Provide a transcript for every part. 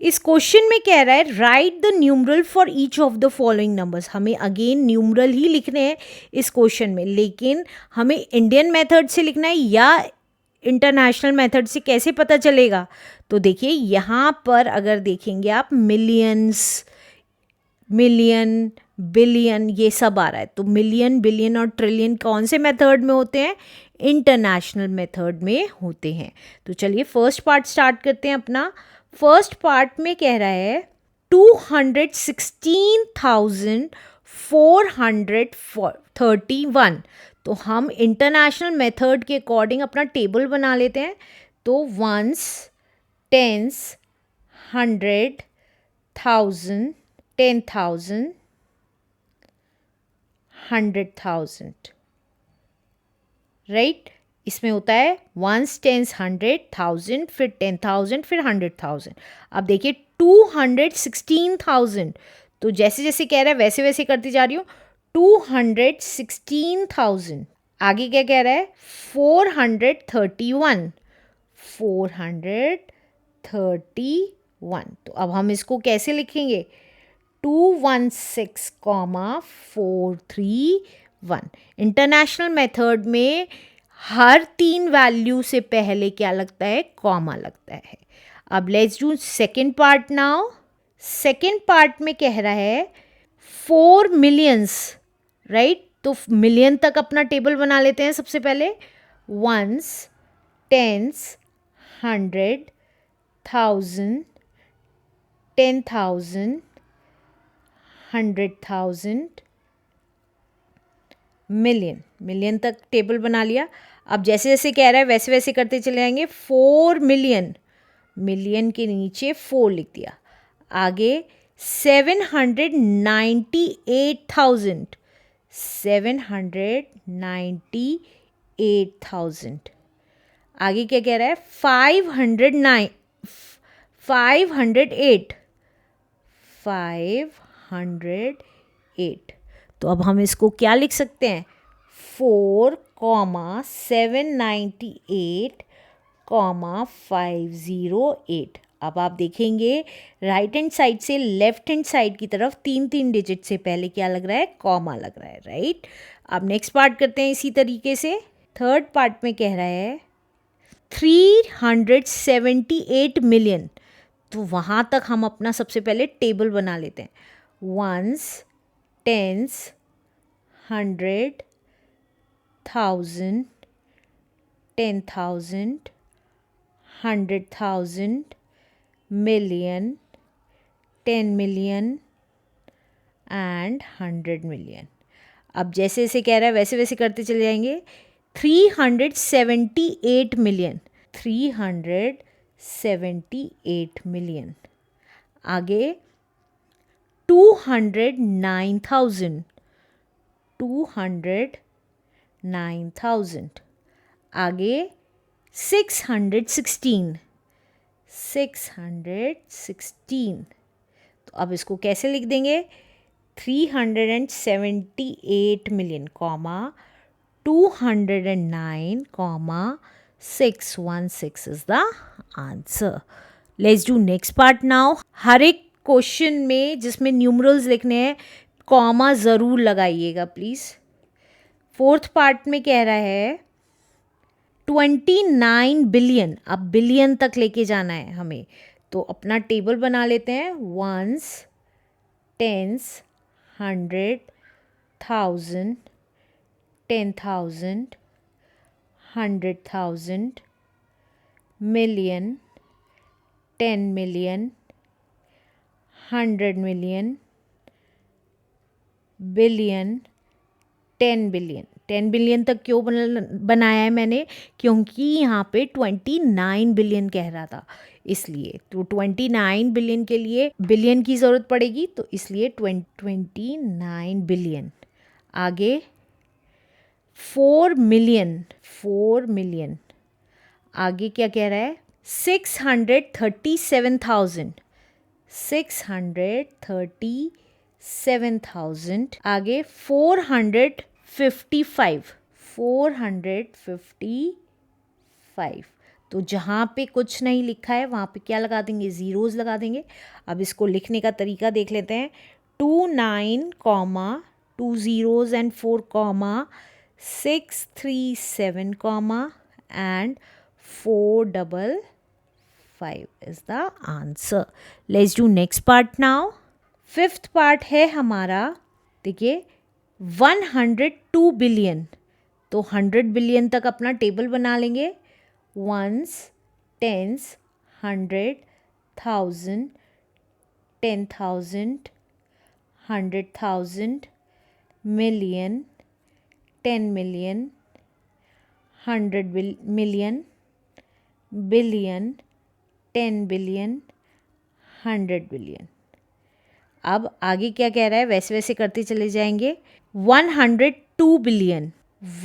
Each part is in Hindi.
इस क्वेश्चन में कह रहा है right the numeral for each of the following numbers. हमें अगेन न्यूमरल ही लिखने हैं इस क्वेश्चन में, लेकिन हमें इंडियन मेथड से लिखना है या इंटरनेशनल मेथड से, कैसे पता चलेगा? तो देखिए यहाँ पर अगर देखेंगे आप मिलियंस, मिलियन, बिलियन, ये सब आ रहा है। तो मिलियन, बिलियन और ट्रिलियन कौन से मेथड में होते हैं? इंटरनेशनल मेथड में होते हैं। तो चलिए फर्स्ट पार्ट स्टार्ट करते हैं अपना। फर्स्ट पार्ट में कह रहा है 216,431। तो हम इंटरनेशनल मेथड के अकॉर्डिंग अपना टेबल बना लेते हैं। तो वंस, टेंस, 100, 1000, 10,000, 100,000, राइट। इसमें होता है वंस, टेंस, 100,000, फिर 10,000, फिर 100,000। अब देखिए 216,000, तो जैसे जैसे कह रहा है वैसे वैसे करती जा रही हूँ। 216,000। आगे क्या कह रहा है? 431, 431। तो अब हम इसको कैसे लिखेंगे? 216,431। इंटरनेशनल मेथड में हर 3 वैल्यू से पहले क्या लगता है? कॉमा लगता है। अब let's do second part now. Second part में कह रहा है 4 मिलियंस, राइट। तो मिलियन तक अपना टेबल बना लेते हैं सबसे पहले। Ones, tens, 100, 1000, 10,000, 100,000, million. मिलियन तक टेबल बना लिया। अब जैसे जैसे कह रहा है वैसे वैसे करते चले जाएंगे। 4 मिलियन, मिलियन के नीचे 4 लिख दिया। आगे 798,000, 798,000। आगे क्या कह रहा है? 508, 508। तो अब हम इसको क्या लिख सकते हैं? 4,798,508। अब आप देखेंगे राइट हैंड साइड से लेफ्ट हैंड साइड की तरफ 3 डिजिट से पहले क्या लग रहा है? कॉमा लग रहा है, राइट। अब नेक्स्ट पार्ट करते हैं इसी तरीके से। थर्ड पार्ट में कह रहा है 378 मिलियन। तो वहाँ तक हम अपना सबसे पहले टेबल बना लेते हैं। Ones, tens, 100, 1000, 10,000, 100,000, million, 10 million and 100 million. अब जैसे जैसे कह रहा है वैसे वैसे करते चले जाएंगे। 378 मिलियन, 378 मिलियन। आगे 209,000, 209,000। आगे 616, 616। तो अब इसको कैसे लिख देंगे? 378 million, comma 209, comma 616 is the answer. Let's do next part now. हर एक क्वेश्चन में जिसमें न्यूमरल्स लिखने हैं कॉमा ज़रूर लगाइएगा प्लीज़। फोर्थ पार्ट में कह रहा है 29 बिलियन। अब बिलियन तक लेके जाना है हमें, तो अपना टेबल बना लेते हैं। Ones, tens, 100, 1000, 10,000, 100,000, million, 10 million, 100 million, billion, 10 billion. 10 billion तक क्यों बनाया है मैंने? क्योंकि यहाँ पे 29 बिलियन कह रहा था, इसलिए। तो 29 बिलियन के लिए बिलियन की ज़रूरत पड़ेगी, तो इसलिए 29 बिलियन। आगे 4 मिलियन, 4 मिलियन। आगे क्या कह रहा है? 637,000, 637,000। आगे 455, 455। तो जहाँ पे कुछ नहीं लिखा है वहाँ पे क्या लगा देंगे, ज़ीरोज़ लगा देंगे। अब इसको लिखने का तरीका देख लेते हैं। 29 comma 2 zeros and 4 comma 6 3 7 comma and 4 double 5 is the answer. Let's do next part now. Fifth part है हमारा, देखिए 102 बिलियन। तो 100 बिलियन तक अपना टेबल बना लेंगे। Ones, tens, 100, 1000, 10,000, 100,000, million, 10 million, 100 million, billion, 10 billion, 100 billion. अब आगे क्या कह रहा है वैसे वैसे करते चले जाएंगे। 102 बिलियन,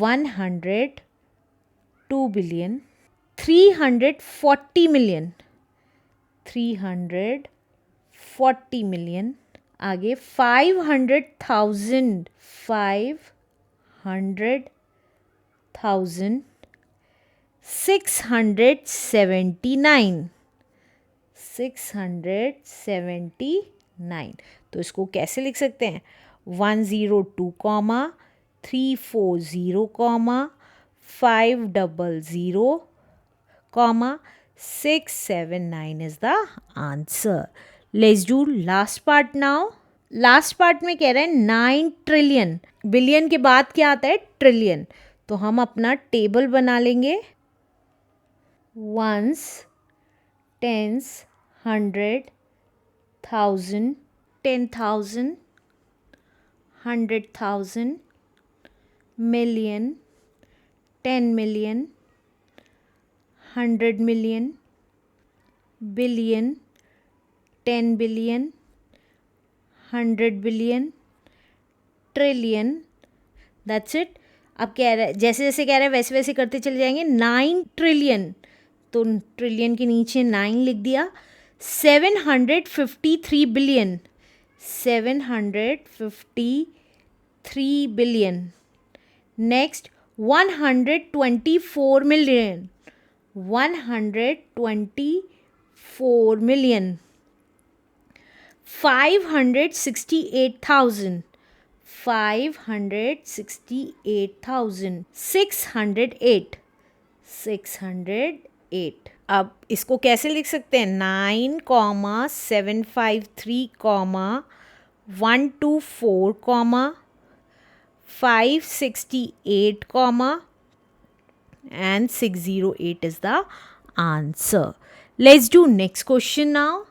102 बिलियन, 340 मिलियन, 340 मिलियन। आगे 500,000, 500,000, 679, 679। तो इसको कैसे लिख सकते हैं, 102 comma 340 comma 500 comma 679 is the answer. Let's do last part now. Last part में कह रहे हैं 9 ट्रिलियन। बिलियन के बाद क्या आता है, ट्रिलियन। तो हम अपना टेबल बना लेंगे। Ones, tens, 100, 1000, 10,000, 100,000, million, 10 million, 100 million, billion, 10 billion, 100 billion, trillion. That's it. अब कह रहा है जैसे जैसे कह रहा है वैसे वैसे करते चले जाएंगे। 9 ट्रिलियन, तो ट्रिलियन के नीचे 9 लिख दिया। 753 billion, 753 billion. Next 124 million, 124 million. 568,000, 568,000, 608, 608। अब इसको कैसे लिख सकते हैं, 9 comma 753 comma 124 comma 568 comma and 608 is the answer. Let's do next question now.